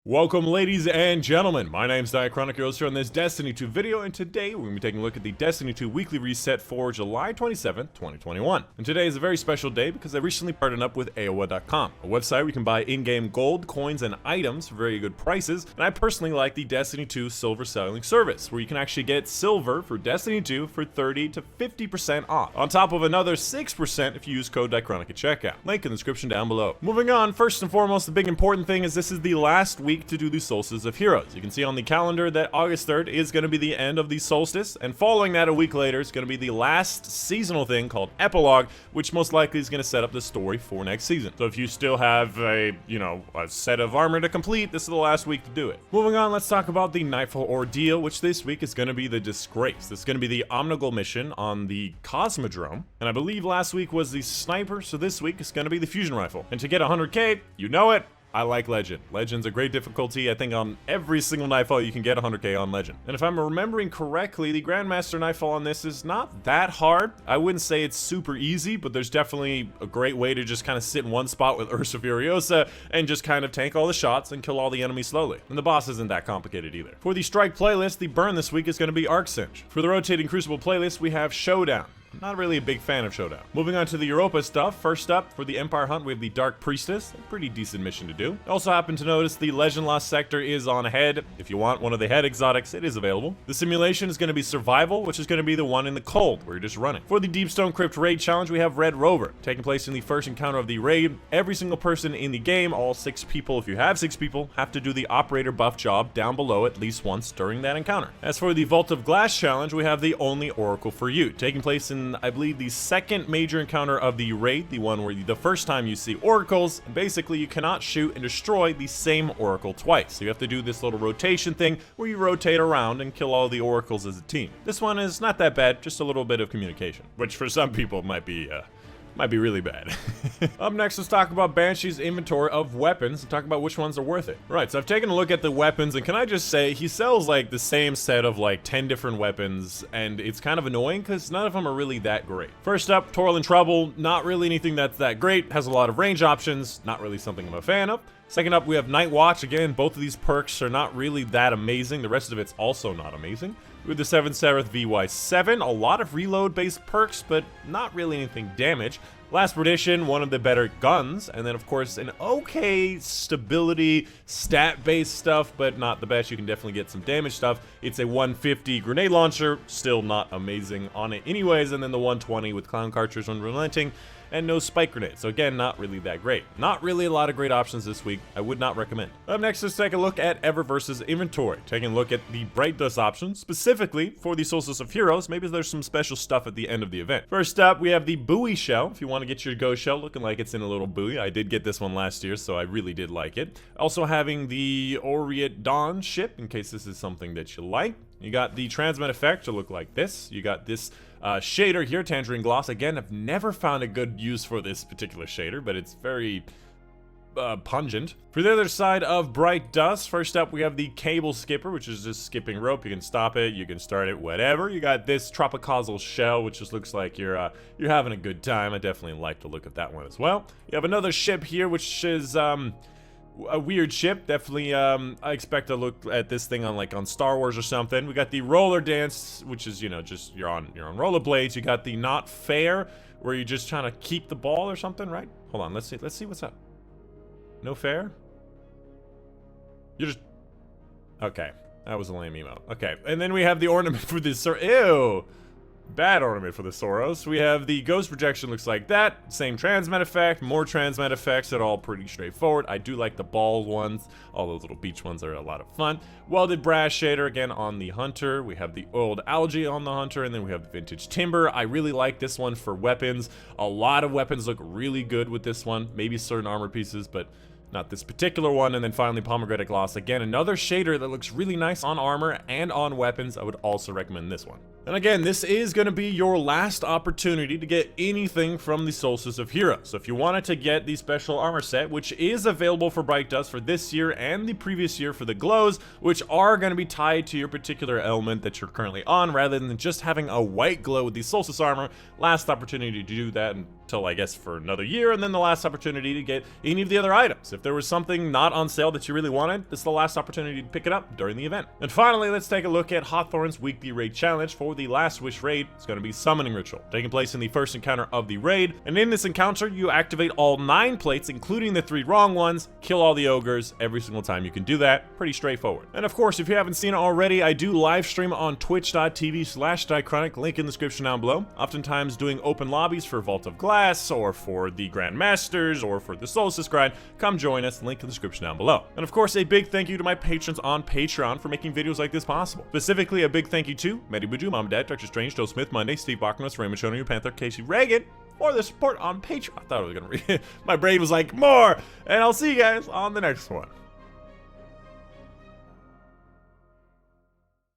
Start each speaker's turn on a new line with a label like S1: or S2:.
S1: Welcome ladies and gentlemen, my name's Dychronic, your host here on this Destiny 2 video, and today we're going to be taking a look at the Destiny 2 Weekly Reset for July 27th, 2021. And today is a very special day because I recently partnered up with AOA.com, a website where you can buy in-game gold, coins, and items for very good prices, and I personally like the Destiny 2 Silver Selling Service, where you can actually get silver for Destiny 2 for 30 to 50% off, on top of another 6% if you use code Dychronic at checkout. Link in the description down below. Moving on, first and foremost, the big important thing is this is the last week to do the Solstice of Heroes. You can see on the calendar that August 3rd is going to be the end of the Solstice, and following that a week later is going to be the last seasonal thing called Epilogue, which most likely is going to set up the story for next season. So if you still have a set of armor to complete, this is the last week to do it. Moving on, let's talk about the Nightfall Ordeal, which this week is going to be the Disgrace. This is going to be the Omnigul mission on the Cosmodrome, and I believe last week was the Sniper, so this week is going to be the Fusion Rifle. And to get 100k, you know it, I like Legend. Legend's a great difficulty. I think on every single Nightfall you can get 100k on Legend. And if I'm remembering correctly, the Grandmaster Nightfall on this is not that hard. I wouldn't say it's super easy, but there's definitely a great way to just kind of sit in one spot with Ursa Furiosa and just kind of tank all the shots and kill all the enemies slowly. And the boss isn't that complicated either. For the Strike playlist, the burn this week is going to be Arc Singe. For the Rotating Crucible playlist, we have Showdown. I'm not really a big fan of Showdown. Moving on to the Europa stuff, first up, for the Empire Hunt, we have the Dark Priestess, a pretty decent mission to do. I also happen to notice the Legend Lost sector is on head. If you want one of the head exotics, it is available. The simulation is going to be Survival, which is going to be the one in the cold, where you're just running. For the Deepstone Crypt Raid Challenge, we have Red Rover. Taking place in the first encounter of the raid, every single person in the game, all 6 people, if you have 6 people, have to do the Operator buff job down below at least once during that encounter. As for the Vault of Glass Challenge, we have the Only Oracle for You. Taking place in, I believe, the second major encounter of the raid, the one where the first time you see oracles, and basically you cannot shoot and destroy the same oracle twice. So you have to do this little rotation thing where you rotate around and kill all the oracles as a team. This one is not that bad, just a little bit of communication, which for some people might be really bad. Up next, let's talk about Banshees Inventory of weapons and talk about which ones are worth it. Right, so I've taken a look at the weapons, and can I just say, he sells like the same set of like 10 different weapons, and it's kind of annoying because none of them are really that great. First up, Toil and Trouble, not really anything that's that great, has a lot of range options, not really something I'm a fan of. Second up, we have Night Watch. Again, both of these perks are not really that amazing. The rest of it's also not amazing. With the 7 Seraph VY7, a lot of reload-based perks, but not really anything damage. Last Perdition, one of the better guns, and then of course an okay stability, stat-based stuff, but not the best. You can definitely get some damage stuff. It's a 150 grenade launcher, still not amazing on it anyways, and then the 120 with Clown Cartridge Unrelenting, and no spike grenade. So again, not really that great. Not really a lot of great options this week. I would not recommend. Up next, let's take a look at Eververse's inventory. Taking a look at the Bright Dust options, specifically for the Solstice of Heroes. Maybe there's some special stuff at the end of the event. First up, we have the Buoy Shell. If you want to get your Ghost Shell looking like it's in a little buoy. I did get this one last year, so I really did like it. Also having the Oriat Dawn ship, in case this is something that you like. You got the transmit effect to look like this. You got this shader here, Tangerine Gloss. Again, I've never found a good use for this particular shader, but it's very pungent. For the other side of Bright Dust, first up we have the Cable Skipper, which is just skipping rope. You can stop it, you can start it, whatever. You got this Tropicausal Shell, which just looks like you're having a good time. I definitely like the look of that one as well. You have another ship here, which is a weird ship. Definitely I expect to look at this thing on Star Wars or something. We got the Roller Dance, which is just you're on rollerblades. You got the Not Fair, where you're just trying to keep the ball or something, right? Hold on, let's see what's up. No fair? You're just okay. That was a lame emote. Okay, and then we have the ornament for this. Ew. Bad ornament for the Soros. We have the Ghost Projection, looks like that. Same transmat effect, more transmat effects. They're all pretty straightforward. I do like the ball ones. All those little beach ones are a lot of fun. Welded Brass Shader again on the Hunter. We have the Oiled Algae on the Hunter, and then we have the Vintage Timber. I really like this one for weapons. A lot of weapons look really good with this one. Maybe certain armor pieces, but not this particular one. And then finally, Pomegranate Gloss. Again, another shader that looks really nice on armor and on weapons. I would also recommend this one. And again, this is going to be your last opportunity to get anything from the Solstice of Heroes. So if you wanted to get the special armor set, which is available for Bright Dust for this year and the previous year for the glows, which are going to be tied to your particular element that you're currently on, rather than just having a white glow with the Solstice armor, last opportunity to do that until, I guess, for another year, and then the last opportunity to get any of the other items. If there was something not on sale that you really wanted, this is the last opportunity to pick it up during the event. And finally, let's take a look at Hawthorne's weekly raid challenge for the Last Wish raid. It's going to be Summoning Ritual, taking place in the first encounter of the raid, and in this encounter, you activate all 9 plates, including the 3 wrong ones, kill all the ogres every single time you can do that. Pretty straightforward. And of course, if you haven't seen it already, I do live stream on twitch.tv/Dychronic, link in the description down below, oftentimes doing open lobbies for Vault of Glass, or for the Grandmasters, or for the Solstice grind. Come join us, link in the description down below. And of course, a big thank you to my patrons on Patreon for making videos like this possible. Specifically, a big thank you to Medi Buju, Mom and Dad, Dr. Strange, Joe Smith, Monday, Steve Bachman, Raymond Shono, Panther, Casey Reagan, or the support on Patreon. I thought I was gonna read it. My brain was like, more! And I'll see you guys on the next one.